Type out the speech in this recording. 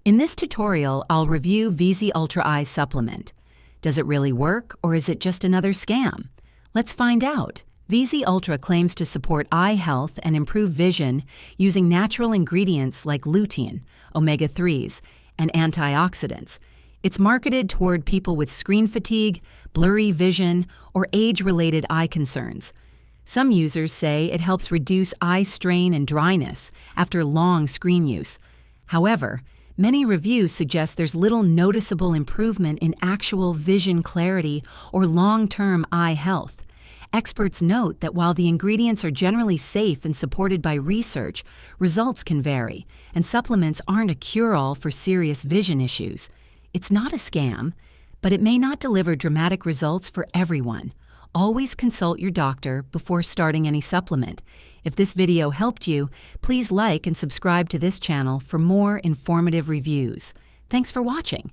In this tutorial, I'll review Visi Ultra Eye Supplement. Does it really work, or is it just another scam? Let's find out. Visi Ultra claims to support eye health and improve vision using natural ingredients like lutein, omega-3s, and antioxidants. It's marketed toward people with screen fatigue, blurry vision, or age-related eye concerns. Some users say it helps reduce eye strain and dryness after long screen use. However, many reviews suggest there's little noticeable improvement in actual vision clarity or long-term eye health. Experts note that while the ingredients are generally safe and supported by research, results can vary, and supplements aren't a cure-all for serious vision issues. It's not a scam, but it may not deliver dramatic results for everyone. Always consult your doctor before starting any supplement. If this video helped you, please like and subscribe to this channel for more informative reviews. Thanks for watching.